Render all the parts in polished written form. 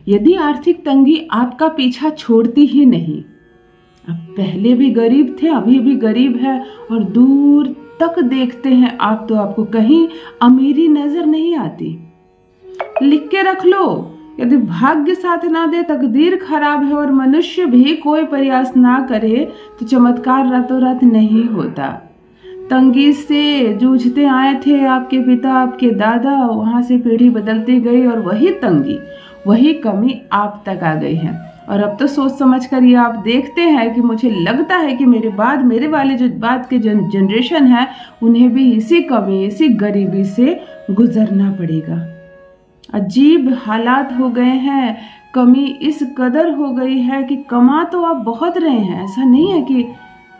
यदि आर्थिक तंगी आपका पीछा छोड़ती ही नहीं, आप पहले भी गरीब थे, अभी भी गरीब है और दूर तक देखते हैं आप तो आपको कहीं अमीरी नजर नहीं आती। लिख के रख लो, यदि भाग्य साथ ना दे, तकदीर खराब है और मनुष्य भी कोई प्रयास ना करे तो चमत्कार रातों रात नहीं होता। तंगी से जूझते आए थे आपके पिता, आपके दादा, वहां से पीढ़ी बदलती गई और वही तंगी, वही कमी आप तक आ गई है। और अब तो सोच समझ कर ये आप देखते हैं कि मुझे लगता है कि मेरे वाले जो बाद के जनरेशन है उन्हें भी इसी कमी, इसी गरीबी से गुजरना पड़ेगा। अजीब हालात हो गए हैं, कमी इस कदर हो गई है कि कमा तो आप बहुत रहे हैं, ऐसा नहीं है कि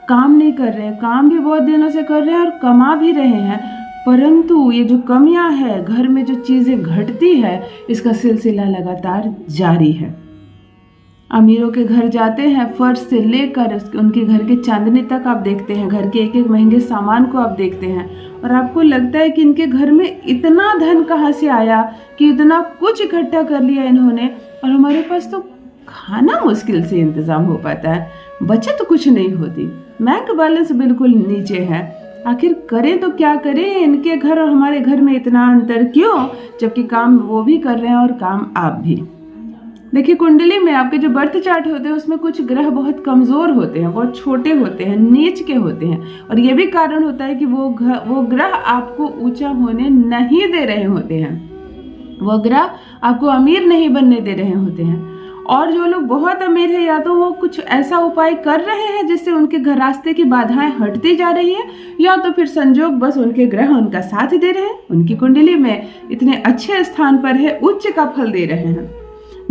काम नहीं कर रहे हैं, काम भी बहुत दिनों से कर रहे हैं और कमा भी रहे हैं, परंतु ये जो कमियां है, घर में जो चीजें घटती है, इसका सिलसिला लगातार जारी है। अमीरों के घर जाते हैं, फर्श से लेकर उनके घर के चांदनी तक आप देखते हैं, घर के एक एक महंगे सामान को आप देखते हैं और आपको लगता है कि इनके घर में इतना धन कहाँ से आया कि इतना कुछ इकट्ठा कर लिया इन्होंने, और हमारे पास तो खाना मुश्किल से इंतजाम हो पाता है, बचत कुछ नहीं होती, बैंक बैलेंस बिल्कुल नीचे है। आखिर करें तो क्या करें, इनके घर और हमारे घर में इतना अंतर क्यों, जबकि काम वो भी कर रहे हैं और काम आप भी। देखिए, कुंडली में आपके जो बर्थ चार्ट होते हैं उसमें कुछ ग्रह बहुत कमजोर होते हैं, बहुत छोटे होते हैं, नीच के होते हैं, और ये भी कारण होता है कि वो ग्रह आपको ऊंचा होने नहीं दे रहे होते हैं, वो ग्रह आपको अमीर नहीं बनने दे रहे होते हैं। और जो लोग बहुत अमीर है, या तो वो कुछ ऐसा उपाय कर रहे हैं जिससे उनके घर रास्ते की बाधाएं हटती जा रही है, या तो फिर संजोग बस उनके ग्रह उनका साथ दे रहे हैं, उनकी कुंडली में इतने अच्छे स्थान पर है, उच्च का फल दे रहे हैं।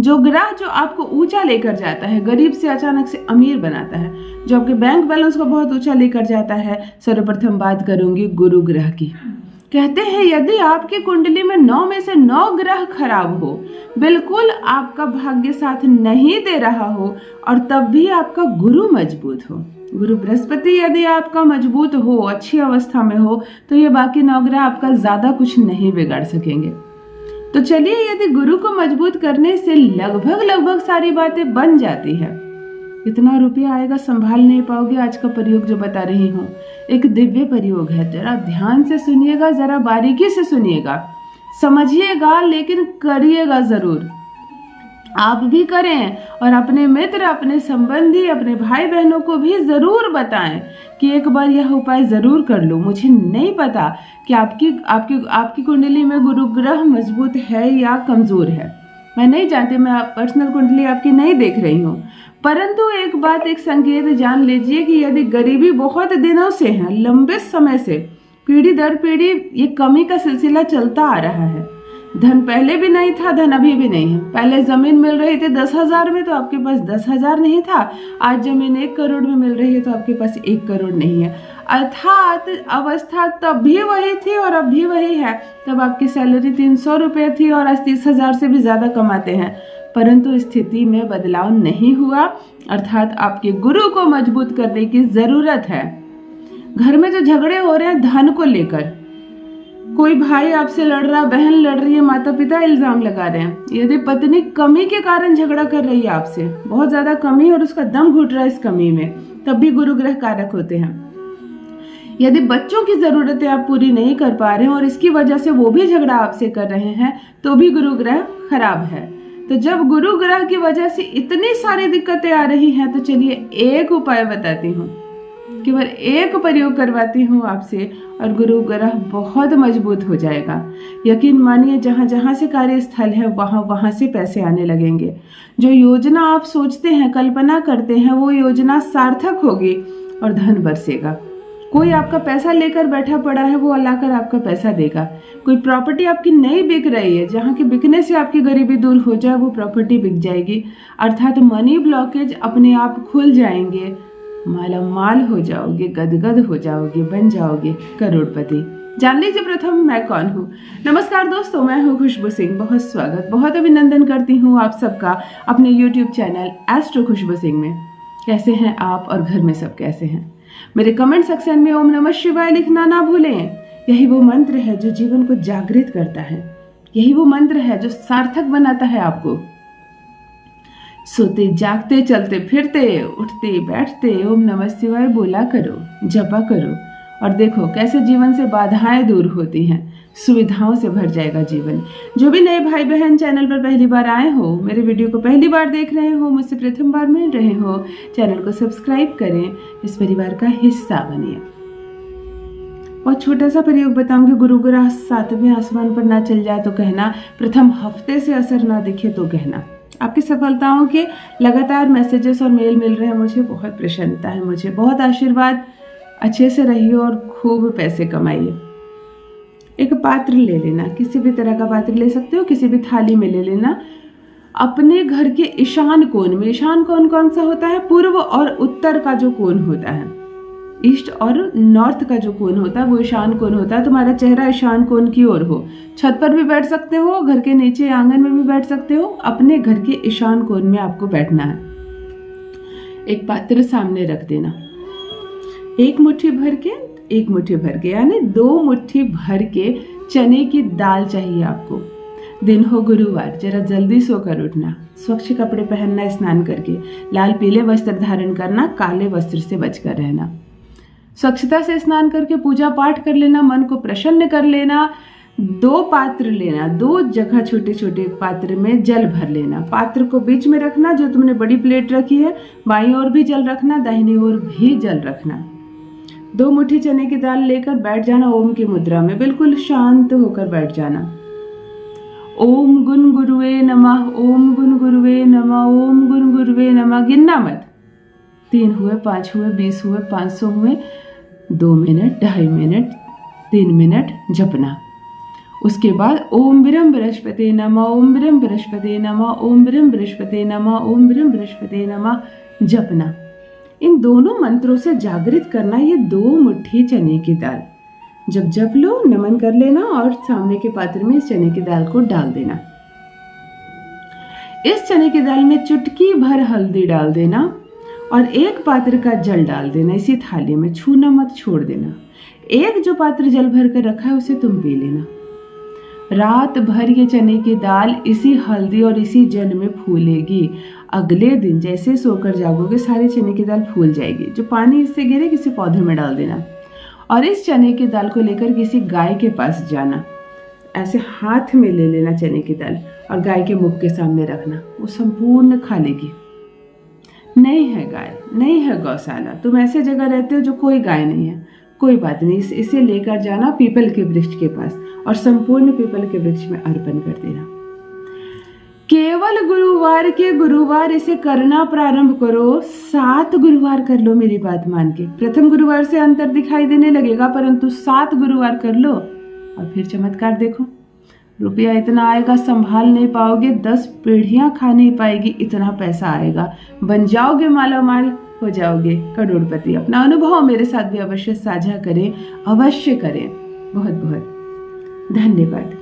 जो ग्रह जो आपको ऊंचा लेकर जाता है, गरीब से अचानक से अमीर बनाता है, जो आपके बैंक बैलेंस को बहुत ऊंचा लेकर जाता है, सर्वप्रथम बात करूंगी गुरु ग्रह की। कहते हैं यदि आपकी कुंडली में 9 में से 9 ग्रह खराब हो, बिल्कुल आपका भाग्य साथ नहीं दे रहा हो, और तब भी आपका गुरु मजबूत हो, गुरु बृहस्पति यदि आपका मजबूत हो, अच्छी अवस्था में हो, तो ये बाकी 9 ग्रह आपका ज्यादा कुछ नहीं बिगाड़ सकेंगे। तो चलिए, यदि गुरु को मजबूत करने से लगभग सारी बातें बन जाती है। इतना रुपया आएगा संभाल नहीं पाओगे। आज का प्रयोग जो बता रही हूँ एक दिव्य प्रयोग है, जरा ध्यान से सुनिएगा, जरा बारीकी से सुनिएगा, समझिएगा, लेकिन करिएगा जरूर। आप भी करें और अपने मित्र, अपने संबंधी, अपने भाई बहनों को भी जरूर बताएं कि एक बार यह उपाय जरूर कर लो। मुझे नहीं पता कि आपकी कुंडली में गुरु ग्रह मजबूत है या कमजोर है, मैं नहीं जानती, मैं पर्सनल कुंडली आपकी नहीं देख रही हूँ, परंतु एक संकेत जान लीजिए कि यदि गरीबी बहुत दिनों से है, लंबे समय से, पीढ़ी दर पीढ़ी ये कमी का सिलसिला चलता आ रहा है, धन पहले भी नहीं था, धन अभी भी नहीं है। पहले जमीन मिल रही थी 10,000 में तो आपके पास 10,000 नहीं था, आज जमीन 1 करोड़ में मिल रही है तो आपके पास 1 करोड़ नहीं है। अर्थात अवस्था तब भी वही थी और अब भी वही है। तब आपकी सैलरी 300 रुपये थी और आज 30,000 से भी ज्यादा कमाते हैं, परंतु स्थिति में बदलाव नहीं हुआ। अर्थात आपके गुरु को मजबूत करने की जरूरत है। घर में जो झगड़े हो रहे हैं धन को लेकर, कोई भाई आपसे लड़ रहा, बहन लड़ रही है, माता पिता इल्जाम लगा रहे हैं, यदि पत्नी कमी के कारण झगड़ा कर रही है आपसे, बहुत ज्यादा कमी और उसका दम घुट रहा है इस कमी में, तब भी गुरु ग्रह कारक होते हैं। यदि बच्चों की जरूरतें आप पूरी नहीं कर पा रहे हैं और इसकी वजह से वो भी झगड़ा आपसे कर रहे हैं, तो भी गुरु ग्रह खराब है। तो जब गुरु ग्रह की वजह से इतनी सारी दिक्कतें आ रही हैं, तो चलिए एक उपाय बताती हूँ, केवल एक प्रयोग करवाती हूँ आपसे और गुरु ग्रह बहुत मजबूत हो जाएगा। यकीन मानिए, जहाँ जहाँ से कार्यस्थल है वहाँ वहाँ से पैसे आने लगेंगे। जो योजना आप सोचते हैं, कल्पना करते हैं, वो योजना सार्थक होगी और धन बरसेगा। कोई आपका पैसा लेकर बैठा पड़ा है, वो लाकर आपका पैसा देगा। कोई प्रॉपर्टी आपकी नहीं बिक रही है, जहाँ के बिकने से आपकी गरीबी दूर हो जाए, वो प्रॉपर्टी बिक जाएगी। अर्थात मनी ब्लॉकेज अपने आप खुल जाएंगे, माला माल हो जाओगे, गदगद हो जाओगे, बन जाओगे करोड़पति। जान लीजिए प्रथम मैं कौन हूँ। नमस्कार दोस्तों, मैं हूँ खुशबू सिंह। बहुत स्वागत, बहुत अभिनंदन करती हूँ आप सबका अपने YouTube चैनल एस्ट्रो खुशबू सिंह में। कैसे हैं आप और घर में सब कैसे हैं? मेरे कमेंट सेक्शन में ओम नमः शिवाय लिखना ना भूलें। यही वो मंत्र है जो जीवन को जागृत करता है, यही वो मंत्र है जो सार्थक बनाता है आपको। सोते जागते चलते फिरते उठते बैठते ओम नमः शिवाय बोला करो, जपा करो और देखो कैसे जीवन से बाधाएं दूर होती हैं, सुविधाओं से भर जाएगा जीवन। जो भी नए भाई बहन चैनल पर पहली बार आए हो, मेरे वीडियो को पहली बार देख रहे हो, मुझसे प्रथम बार मिल रहे हो, चैनल को सब्सक्राइब करें, इस परिवार का हिस्सा बनिए। और छोटा सा प्रयोग बताऊंगी। गुरु ग्रह 7वें आसमान पर ना चल जाए तो कहना, प्रथम हफ्ते से असर ना दिखे तो कहना। आपकी सफलताओं के लगातार मैसेजेस और मेल मिल रहे हैं मुझे, बहुत प्रसन्नता है मुझे, बहुत आशीर्वाद। अच्छे से रहिए और खूब पैसे कमाइए। एक पात्र ले लेना, किसी भी तरह का पात्र ले सकते हो, किसी भी थाली में ले लेना। अपने घर के ईशान कोण में, ईशान कोण कौन सा होता है? पूर्व और उत्तर का जो कोण होता है, ईस्ट और नॉर्थ का जो कोण होता है वो ईशान कोण होता है। तुम्हारा चेहरा ईशान कोण की ओर हो, छत पर भी बैठ सकते हो, घर के नीचे आंगन में भी बैठ सकते हो, अपने घर के ईशान कोण में आपको बैठना है। एक पात्र सामने रख देना, एक मुट्ठी भर के यानी 2 मुट्ठी भर के चने की दाल चाहिए आपको। दिन हो गुरुवार, जरा जल्दी सोकर उठना, स्वच्छ कपड़े पहनना, स्नान करके लाल पीले वस्त्र धारण करना, काले वस्त्र से बचकर रहना। स्वच्छता से स्नान करके पूजा पाठ कर लेना, मन को प्रसन्न कर लेना। 2 पात्र लेना, 2 जगह छोटे छोटे पात्र में जल भर लेना। पात्र को बीच में रखना, जो तुमने बड़ी प्लेट रखी है बाईं ओर भी जल रखना, दाहिनी ओर भी जल रखना। 2 मुट्ठी चने की दाल लेकर बैठ जाना ओम की मुद्रा में, बिल्कुल शांत होकर बैठ जाना। ओम गुन गुरुवे नमः, ओम गुन गुरुवे नमः, ओम गुन गुरुवे नमः। गिनना मत, 3 हुए, 5 हुए, 20 हुए, 500 हुए, 2 मिनट, 2.5 मिनट, 3 मिनट जपना। उसके बाद ओम ब्रह्म बृहस्पति नमः, ओम ब्रह्म बृहस्पति नमः, ओम ब्रह्म बृहस्पति नमः, ओम ब्रह्म बृहस्पति नमः जपना। इन दोनों मंत्रों से जागृत करना ये 2 मुट्ठी चने की दाल। जब जप लो, नमन कर लेना और सामने के पात्र में इस चने की दाल को डाल देना। इस चने की दाल में चुटकी भर हल्दी डाल देना और एक पात्र का जल डाल देना इसी थाली में, छूना मत, छोड़ देना। एक जो पात्र जल भर कर रखा है उसे तुम पी लेना। रात भर ये चने की दाल इसी हल्दी और इसी जल में फूलेगी। अगले दिन जैसे सोकर जागोगे सारी चने की दाल फूल जाएगी। जो पानी इससे गिरे किसी पौधे में डाल देना और इस चने की दाल को लेकर किसी गाय के पास जाना। ऐसे हाथ में ले लेना चने की दाल और गाय के मुख के सामने रखना, वो संपूर्ण खा लेगी। नहीं है गाय, नहीं है गौशाला, तुम ऐसे जगह रहते हो जो कोई गाय नहीं है, कोई बात नहीं, इसे लेकर जाना पीपल के वृक्ष के पास और संपूर्ण पीपल के वृक्ष में अर्पण कर देना। केवल गुरुवार के गुरुवार इसे करना प्रारंभ करो। 7 गुरुवार कर लो मेरी बात मान के। प्रथम गुरुवार से अंतर दिखाई देने लगेगा, परंतु 7 गुरुवार कर लो और फिर चमत्कार देखो। रुपया इतना आएगा संभाल नहीं पाओगे, 10 पीढ़ियां खा नहीं पाएगी, इतना पैसा आएगा। बन जाओगे माला माल, हो जाओगे करोड़पति। अपना अनुभव मेरे साथ भी अवश्य साझा करें, अवश्य करें। बहुत बहुत धन्यवाद।